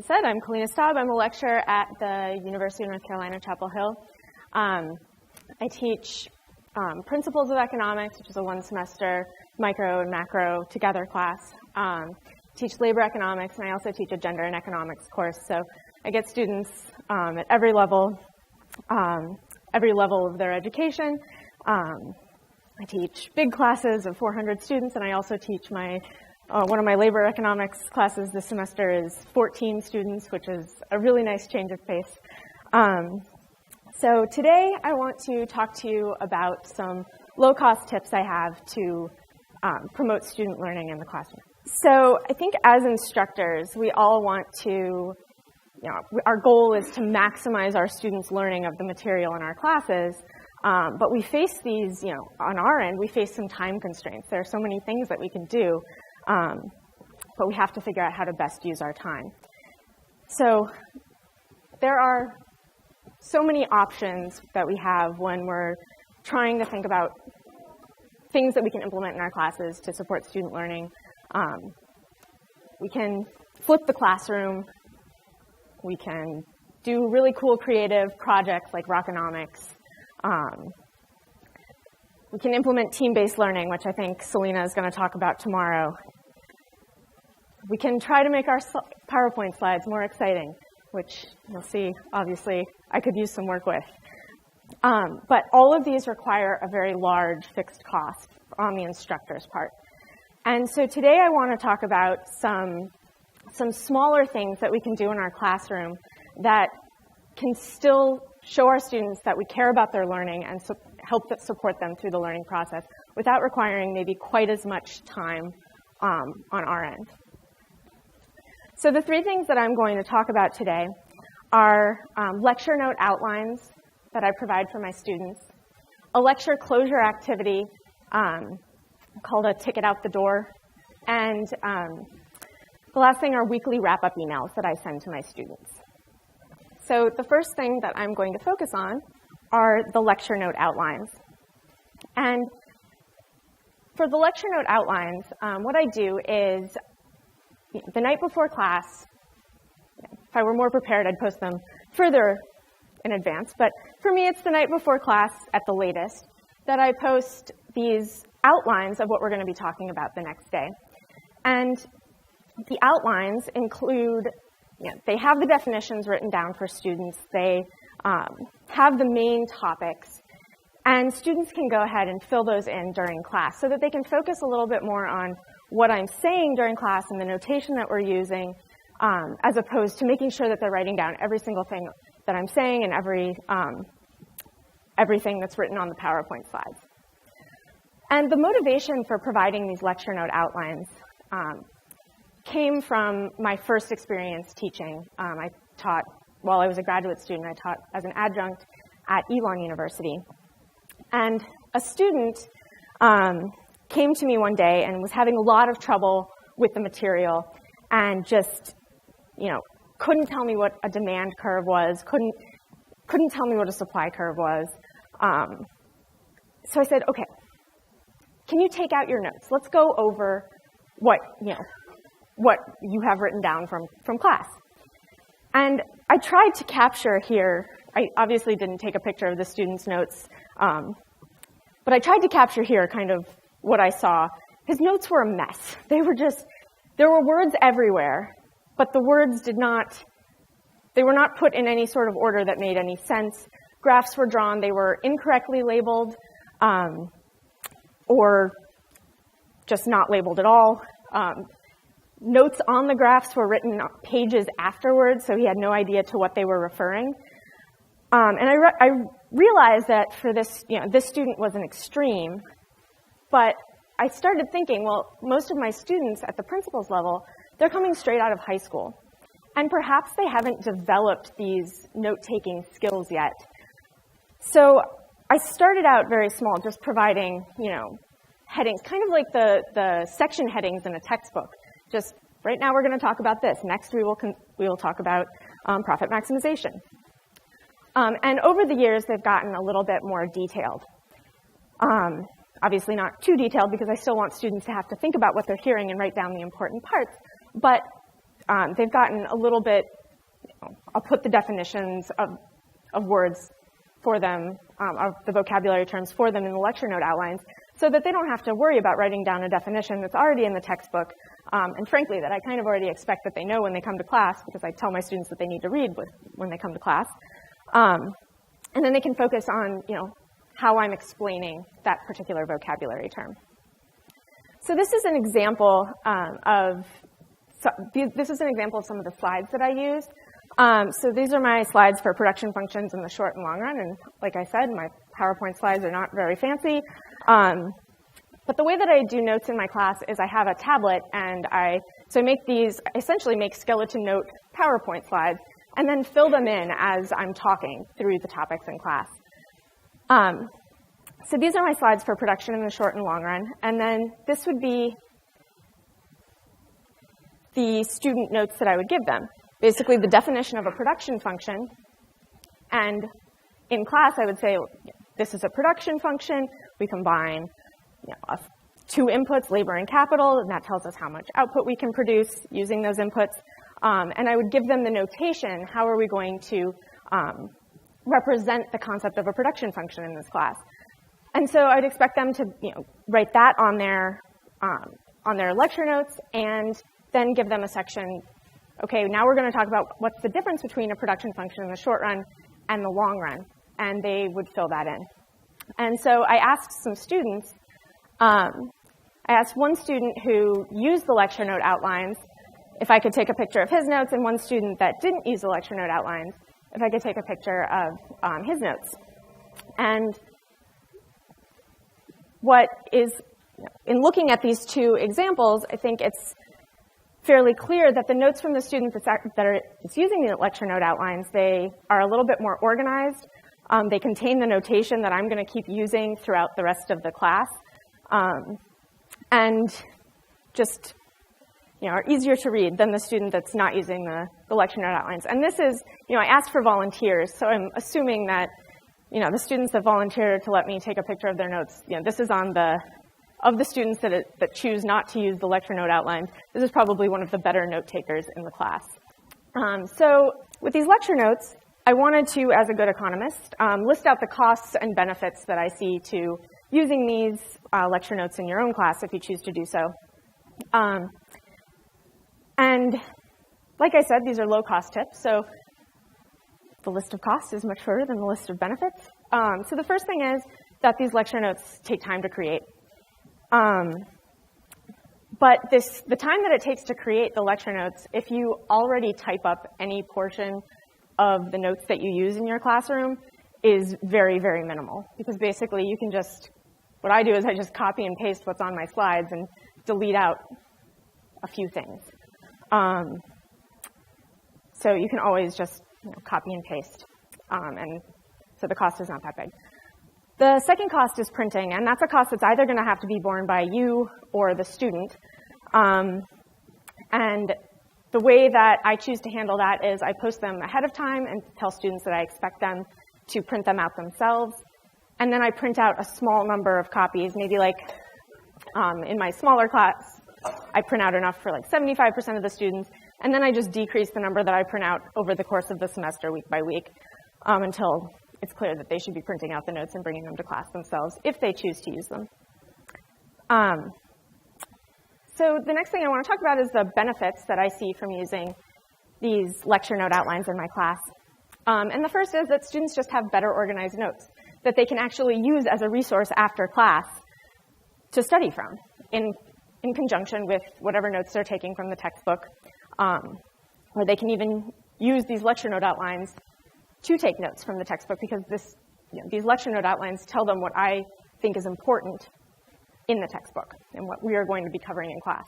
he said, I'm Kalina Staub. I'm a lecturer at the University of North Carolina, Chapel Hill. I teach Principles of Economics, which is a one-semester micro and macro together class. Teach labor economics, and I also teach a gender and economics course. So I get students at every level of their education. I teach big classes of 400 students, and I also teach one of my labor economics classes this semester is 14 students, which is a really nice change of pace. So today I want to talk to you about some low-cost tips I have to promote student learning in the classroom. So I think as instructors, we all want to, our goal is to maximize our students' learning of the material in our classes, but we face these, on our end, we face some time constraints. There are so many things that we can do, but we have to figure out how to best use our time. So there are so many options that we have when we're trying to think about things that we can implement in our classes to support student learning. We can flip the classroom. We can do really cool creative projects like Rockonomics. We can implement team-based learning, which I think Selena is going to talk about tomorrow. We can try to make our PowerPoint slides more exciting, which you'll see, obviously, I could use some work with. But all of these require a very large fixed cost on the instructor's part. And so today I want to talk about some smaller things that we can do in our classroom that can still show our students that we care about their learning and help support them through the learning process without requiring maybe quite as much time on our end. So the three things that I'm going to talk about today are lecture note outlines that I provide for my students, a lecture closure activity called a ticket out the door, and the last thing are weekly wrap-up emails that I send to my students. So the first thing that I'm going to focus on are the lecture note outlines. And for the lecture note outlines, what I do is the night before class, if I were more prepared, I'd post them further in advance. But for me, it's the night before class at the latest that I post these outlines of what we're going to be talking about the next day. And the outlines include, they have the definitions written down for students. They have the main topics. And students can go ahead and fill those in during class so that they can focus a little bit more on what I'm saying during class and the notation that we're using, as opposed to making sure that they're writing down every single thing that I'm saying and everything that's written on the PowerPoint slides. And the motivation for providing these lecture note outlines came from my first experience teaching. I taught, while I was a graduate student, I taught as an adjunct at Elon University. And a student came to me one day and was having a lot of trouble with the material and just, couldn't tell me what a demand curve was, couldn't tell me what a supply curve was. So I said, okay, can you take out your notes? Let's go over what you have written down from class. And I tried to capture here, I obviously didn't take a picture of the student's notes, but I tried to capture here kind of what I saw. His notes were a mess. There were words everywhere, but the words they were not put in any sort of order that made any sense. Graphs were drawn, they were incorrectly labeled, or just not labeled at all. Notes on the graphs were written pages afterwards, so he had no idea to what they were referring. And I realized that for this, this student was an extreme, but I started thinking, well, most of my students at the principal's level, they're coming straight out of high school. And perhaps they haven't developed these note-taking skills yet. So I started out very small, just providing, headings, kind of like the section headings in a textbook. Just right now we're going to talk about this. Next we will talk about profit maximization. And over the years they've gotten a little bit more detailed. Obviously not too detailed because I still want students to have to think about what they're hearing and write down the important parts. But they've gotten a little bit, I'll put the definitions of words for them, of the vocabulary terms for them in the lecture note outlines, so that they don't have to worry about writing down a definition that's already in the textbook, and frankly, that I kind of already expect that they know when they come to class, because I tell my students that they need to read when they come to class. And then they can focus on, how I'm explaining that particular vocabulary term. So this is an example of some of the slides that I used. So these are my slides for production functions in the short and long run, and like I said, my PowerPoint slides are not very fancy. But the way that I do notes in my class is I have a tablet, and I essentially make skeleton note PowerPoint slides, and then fill them in as I'm talking through the topics in class. So these are my slides for production in the short and long run, and then this would be the student notes that I would give them. Basically, the definition of a production function, and in class I would say, this is a production function. We combine two inputs, labor and capital, and that tells us how much output we can produce using those inputs. And I would give them the notation, how are we going to represent the concept of a production function in this class. And so I'd expect them to write that on their lecture notes, and then give them a section, okay, now we're going to talk about what's the difference between a production function in the short run and the long run, and they would fill that in. And so I asked some students, I asked one student who used the lecture note outlines if I could take a picture of his notes, and one student that didn't use the lecture note outlines if I could take a picture of his notes. And in looking at these two examples, I think it's fairly clear that the notes from the student that's using the lecture note outlines, they are a little bit more organized. They contain the notation that I'm going to keep using throughout the rest of the class, and just are easier to read than the student that's not using the lecture note outlines. And this is, I asked for volunteers, so I'm assuming that the students that volunteered to let me take a picture of their notes, this is of the students that choose not to use the lecture note outlines, this is probably one of the better note takers in the class. So with these lecture notes, I wanted to, as a good economist, list out the costs and benefits that I see to using these lecture notes in your own class if you choose to do so. And like I said, these are low-cost tips, so the list of costs is much shorter than the list of benefits. So the first thing is that these lecture notes take time to create. But the time that it takes to create the lecture notes, if you already type up any portion of the notes that you use in your classroom, is very, very minimal. Because basically you can what I do is I just copy and paste what's on my slides and delete out a few things. So you can always just copy and paste, and so the cost is not that big. The second cost is printing, and that's a cost that's either going to have to be borne by you or the student. And the way that I choose to handle that is I post them ahead of time and tell students that I expect them to print them out themselves. And then I print out a small number of copies, maybe like in my smaller class, I print out enough for like 75% of the students, and then I just decrease the number that I print out over the course of the semester, week by week, until it's clear that they should be printing out the notes and bringing them to class themselves if they choose to use them. So the next thing I want to talk about is the benefits that I see from using these lecture note outlines in my class. And the first is that students just have better organized notes that they can actually use as a resource after class to study from in conjunction with whatever notes they're taking from the textbook. Or they can even use these lecture note outlines to take notes from the textbook, because these lecture note outlines tell them what I think is important in the textbook and what we are going to be covering in class.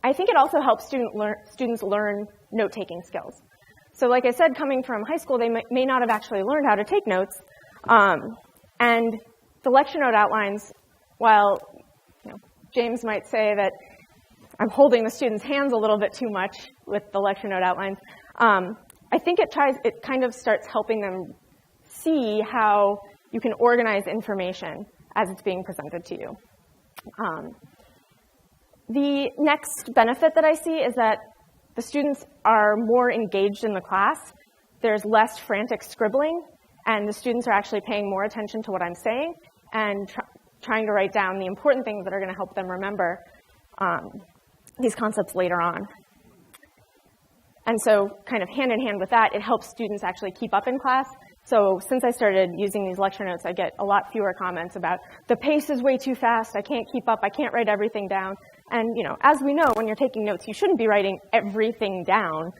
I think it also helps students learn note-taking skills. So like I said, coming from high school, they may not have actually learned how to take notes. And the lecture note outlines, while James might say that I'm holding the students' hands a little bit too much with the lecture note outlines, I think it kind of starts helping them see how you can organize information as it's being presented to you. The next benefit that I see is that the students are more engaged in the class. There's less frantic scribbling, and the students are actually paying more attention to what I'm saying and trying to write down the important things that are going to help them remember these concepts later on. And so kind of hand in hand with that, it helps students actually keep up in class. So since I started using these lecture notes, I get a lot fewer comments about the pace is way too fast, I can't keep up, I can't write everything down. And as we know, when you're taking notes, you shouldn't be writing everything down.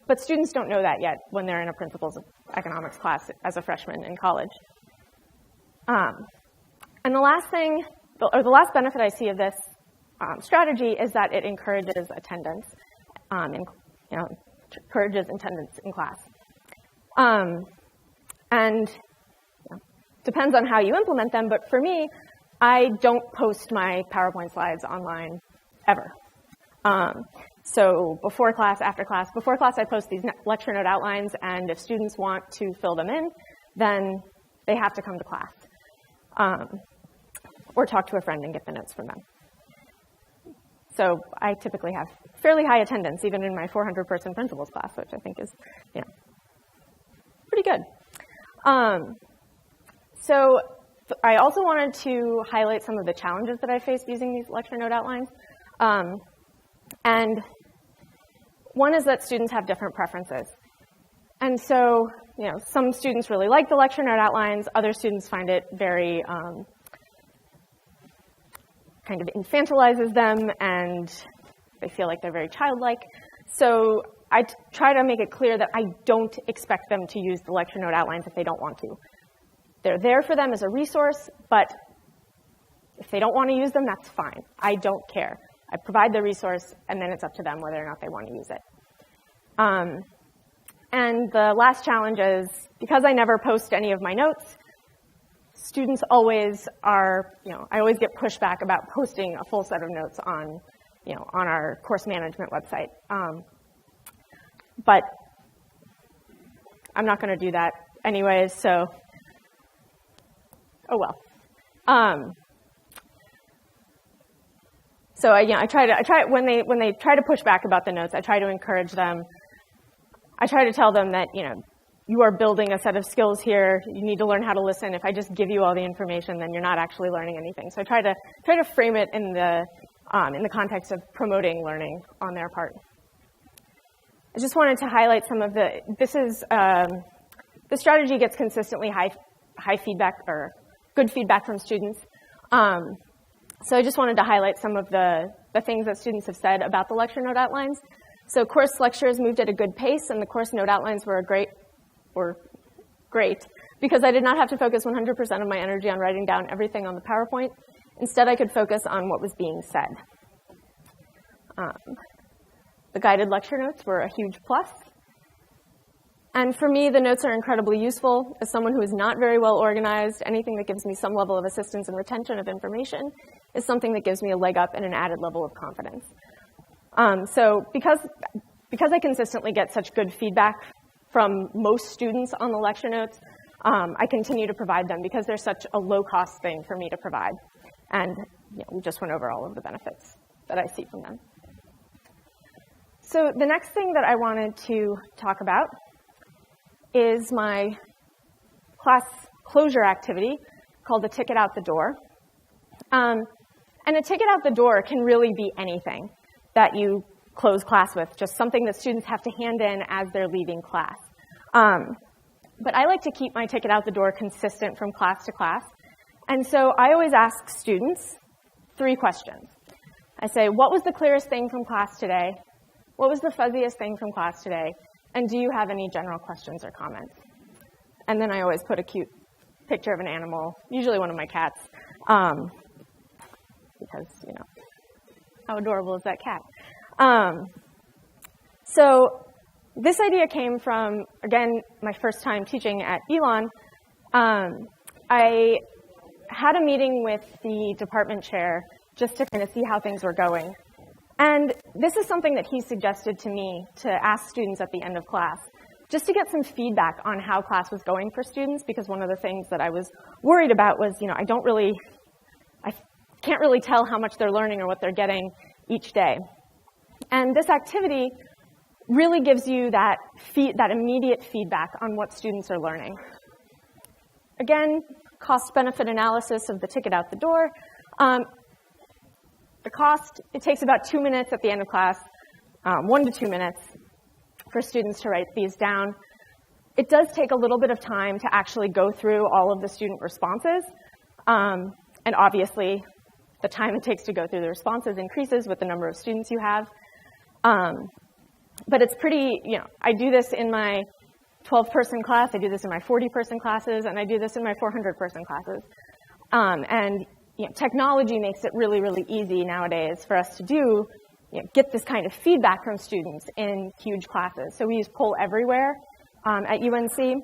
But students don't know that yet when they're in a principles of economics class as a freshman in college. And the last thing, or the last benefit I see of this strategy is that it encourages attendance, encourages attendance in class. And depends on how you implement them, but for me, I don't post my PowerPoint slides online ever. So before class, after class. Before class, I post these lecture note outlines, and if students want to fill them in, then they have to come to class. Or talk to a friend and get the notes from them. So I typically have fairly high attendance, even in my 400-person principles class, which I think is, pretty good. So I also wanted to highlight some of the challenges that I faced using these lecture note outlines. And one is that students have different preferences. And so, some students really like the lecture note outlines. Other students find it very kind of infantilizes them, and they feel like they're very childlike. So I try to make it clear that I don't expect them to use the lecture note outlines if they don't want to. They're there for them as a resource, but if they don't want to use them, that's fine. I don't care. I provide the resource, and then it's up to them whether or not they want to use it. And the last challenge is, because I never post any of my notes, students always are, I always get pushback about posting a full set of notes on, on our course management website. But I'm not going to do that anyways, so, oh well. So I try when they try to push back about the notes, I try to encourage them. I try to tell them that, you are building a set of skills here. You need to learn how to listen. If I just give you all the information, then you're not actually learning anything. So I try to frame it in the context of promoting learning on their part. I just wanted to highlight some of the strategy gets consistently high feedback or good feedback from students. So I just wanted to highlight some of the things that students have said about the lecture note outlines. So course lectures moved at a good pace, and the course note outlines were great because I did not have to focus 100% of my energy on writing down everything on the PowerPoint. Instead, I could focus on what was being said. The guided lecture notes were a huge plus. And for me, the notes are incredibly useful. As someone who is not very well organized, anything that gives me some level of assistance and retention of information is something that gives me a leg up and an added level of confidence. So because I consistently get such good feedback from most students on the lecture notes, I continue to provide them because they're such a low-cost thing for me to provide. And we just went over all of the benefits that I see from them. So the next thing that I wanted to talk about is my class closure activity called the ticket out the door. And a ticket out the door can really be anything that you close class with, just something that students have to hand in as they're leaving class. But I like to keep my ticket out the door consistent from class to class. And so I always ask students 3 questions. I say, what was the clearest thing from class today? What was the fuzziest thing from class today? And do you have any general questions or comments? And then I always put a cute picture of an animal, usually one of my cats, because, how adorable is that cat? So this idea came from, again, my first time teaching at Elon. I had a meeting with the department chair just to kind of see how things were going. And this is something that he suggested to me to ask students at the end of class, just to get some feedback on how class was going for students, because one of the things that I was worried about was, I can't really tell how much they're learning or what they're getting each day. And this activity really gives you that immediate feedback on what students are learning. Again, cost-benefit analysis of the ticket out the door. The cost, it takes about 2 minutes at the end of class, 1 to 2 minutes for students to write these down. It does take a little bit of time to actually go through all of the student responses. And obviously, the time it takes to go through the responses increases with the number of students you have. But it's pretty, I do this in my 12-person class, I do this in my 40-person classes, and I do this in my 400-person classes. And technology makes it really, really easy nowadays for us to do, get this kind of feedback from students in huge classes. So we use Poll Everywhere at UNC,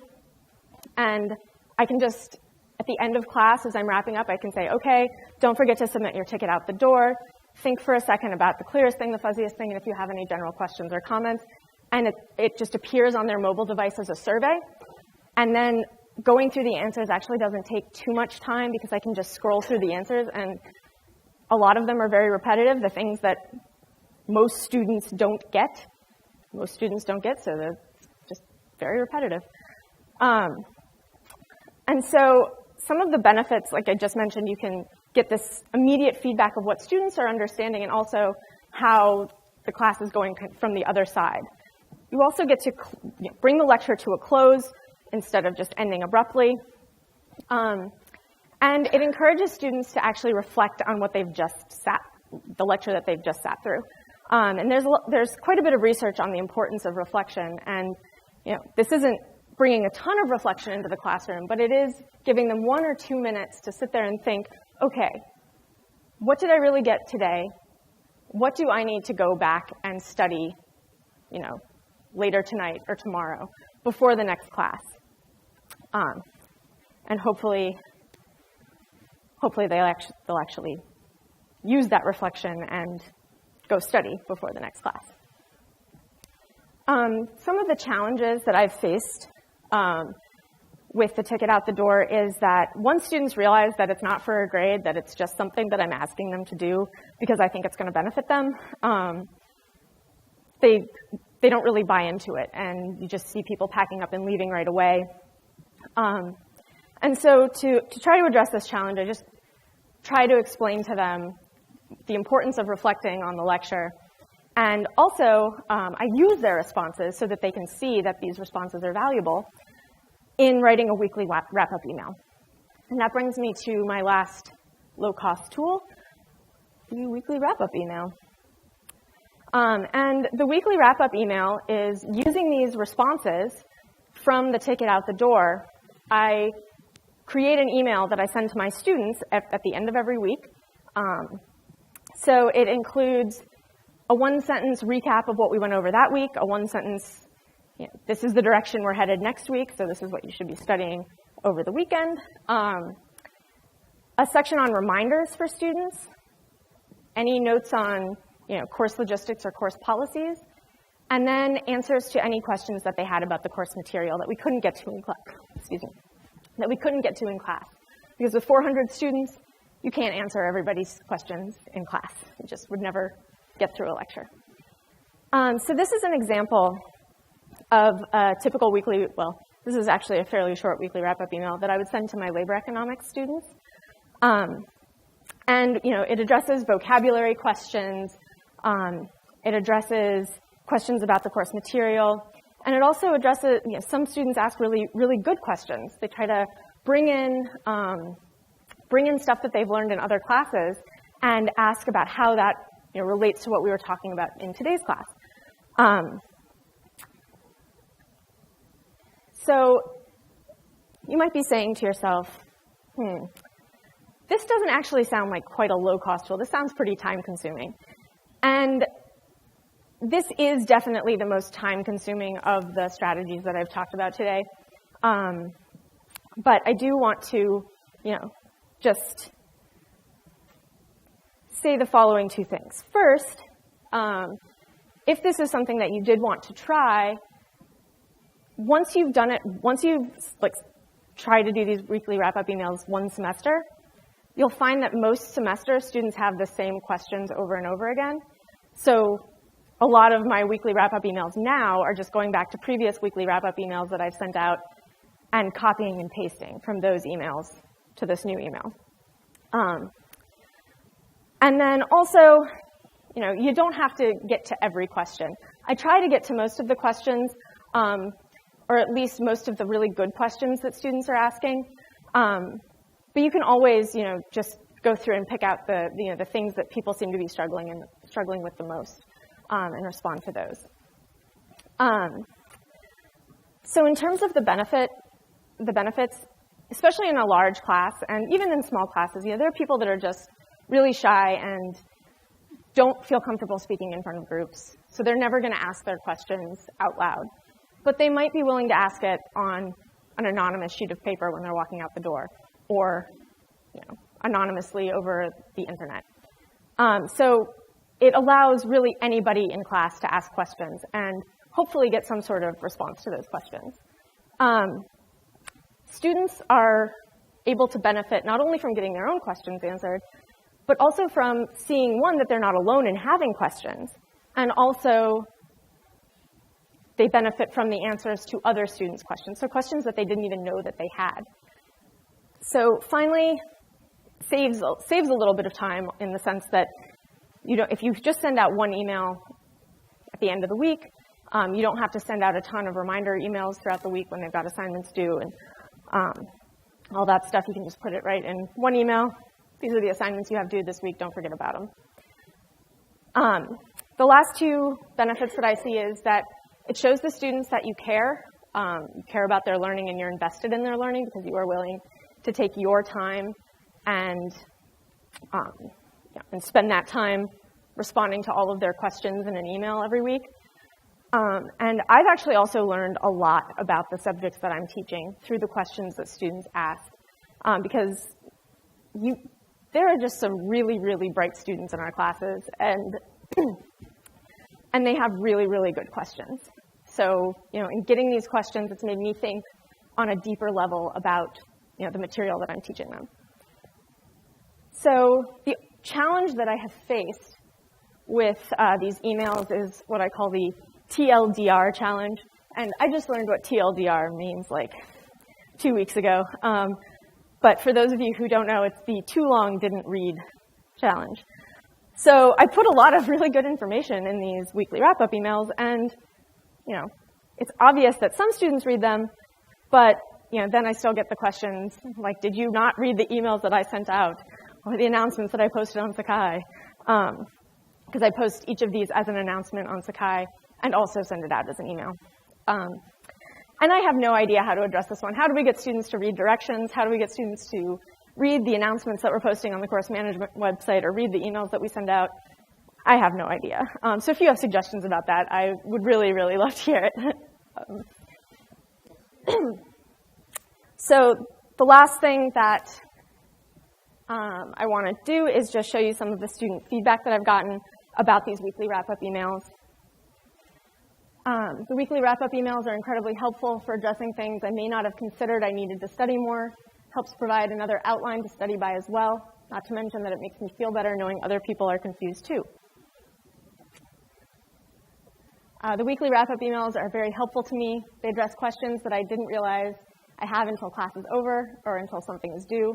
and I can just, at the end of class, as I'm wrapping up, I can say, okay, don't forget to submit your ticket out the door. Think for a second about the clearest thing, the fuzziest thing, and if you have any general questions or comments. And it just appears on their mobile device as a survey. And then going through the answers actually doesn't take too much time because I can just scroll through the answers, and a lot of them are very repetitive, the things that most students don't get. Most students don't get, so they're just very repetitive. And so some of the benefits, like I just mentioned, you can get this immediate feedback of what students are understanding and also how the class is going from the other side. You also get to bring the lecture to a close instead of just ending abruptly. And it encourages students to actually reflect on what they've just the lecture that they've just sat through. And there's quite a bit of research on the importance of reflection. And this isn't bringing a ton of reflection into the classroom, but it is giving them 1 or 2 minutes to sit there and think, okay, what did I really get today? What do I need to go back and study, later tonight or tomorrow before the next class? And hopefully they'll actually use that reflection and go study before the next class. Some of the challenges that I've faced with the ticket out the door is that once students realize that it's not for a grade, that it's just something that I'm asking them to do because I think it's going to benefit them, they don't really buy into it, and you just see people packing up and leaving right away. And so to try to address this challenge, I just try to explain to them the importance of reflecting on the lecture. And also, I use their responses so that they can see that these responses are valuable in writing a weekly wrap-up email. And that brings me to my last low-cost tool, the weekly wrap-up email. And the weekly wrap-up email is using these responses from the ticket out the door. I create an email that I send to my students at the end of every week. So it includes a 1-sentence recap of what we went over that week, a 1-sentence, this is the direction we're headed next week, so this is what you should be studying over the weekend. A section on reminders for students, any notes on course logistics or course policies, and then answers to any questions that they had about the course material that we couldn't get to in class. Because with 400 students, you can't answer everybody's questions in class. You just would never get through a lecture. So this is an example of a typical weekly, this is actually a fairly short weekly wrap-up email that I would send to my labor economics students. And it addresses vocabulary questions, it addresses questions about the course material, and it also addresses, some students ask really, really good questions. They try to bring in stuff that they've learned in other classes and ask about how that relates to what we were talking about in today's class. So you might be saying to yourself, this doesn't actually sound like quite a low-cost tool. This sounds pretty time-consuming. And this is definitely the most time-consuming of the strategies that I've talked about today. But I do want to, just say the following 2 things. First, if this is something that you did want to try, once you've done it, once you've tried to do these weekly wrap-up emails 1 semester, you'll find that most semesters students have the same questions over and over again. So a lot of my weekly wrap-up emails now are just going back to previous weekly wrap-up emails that I've sent out and copying and pasting from those emails to this new email. And then also, you don't have to get to every question. I try to get to most of the questions, or at least most of the really good questions that students are asking. But you can always, just go through and pick out the things that people seem to be struggling with the most, and respond to those. So in terms of the benefits, especially in a large class and even in small classes, there are people that are just really shy and don't feel comfortable speaking in front of groups. So they're never going to ask their questions out loud. But they might be willing to ask it on an anonymous sheet of paper when they're walking out the door, or anonymously over the internet. So it allows really anybody in class to ask questions and hopefully get some sort of response to those questions. Students are able to benefit not only from getting their own questions answered, but also from seeing, one, that they're not alone in having questions, and also they benefit from the answers to other students' questions, so questions that they didn't even know that they had. So finally, saves a little bit of time in the sense that if you just send out one email at the end of the week, you don't have to send out a ton of reminder emails throughout the week when they've got assignments due and all that stuff. You can just put it right in one email. These are the assignments you have due this week. Don't forget about them. The last two benefits that I see is that it shows the students that you care about their learning and you're invested in their learning because you are willing to take your time and spend that time responding to all of their questions in an email every week. And I've actually also learned a lot about the subjects that I'm teaching through the questions that students ask, because there are just some really, really bright students in our classes, and they have really, really good questions. So, in getting these questions, it's made me think on a deeper level about, the material that I'm teaching them. So the challenge that I have faced with these emails is what I call the TLDR challenge. And I just learned what TLDR means like 2 weeks ago. But for those of you who don't know, it's the too long didn't read challenge. So I put a lot of really good information in these weekly wrap-up emails, and it's obvious that some students read them, but then I still get the questions like, did you not read the emails that I sent out, or the announcements that I posted on Sakai? Because I post each of these as an announcement on Sakai and also send it out as an email. And I have no idea how to address this one. How do we get students to read directions? How do we get students to read the announcements that we're posting on the course management website or read the emails that we send out? I have no idea. So if you have suggestions about that, I would really, really love to hear it. So the last thing that I want to do is just show you some of the student feedback that I've gotten about these weekly wrap-up emails. The weekly wrap-up emails are incredibly helpful for addressing things I may not have considered I needed to study more. Helps provide another outline to study by as well, not to mention that it makes me feel better knowing other people are confused too. The weekly wrap-up emails are very helpful to me. They address questions that I didn't realize I have until class is over or until something is due.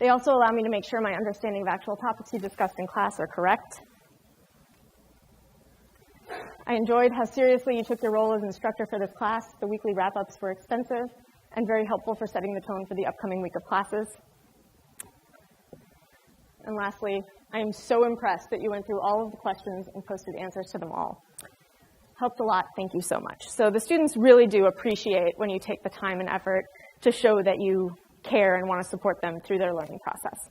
They also allow me to make sure my understanding of actual topics we discussed in class are correct. I enjoyed how seriously you took your role as instructor for this class. The weekly wrap-ups were extensive and very helpful for setting the tone for the upcoming week of classes. And lastly, I am so impressed that you went through all of the questions and posted answers to them all. Helped a lot. Thank you so much. So the students really do appreciate when you take the time and effort to show that you care and want to support them through their learning process.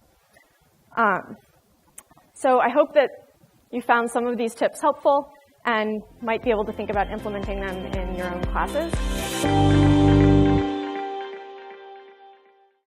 So I hope that you found some of these tips helpful and might be able to think about implementing them in your own classes.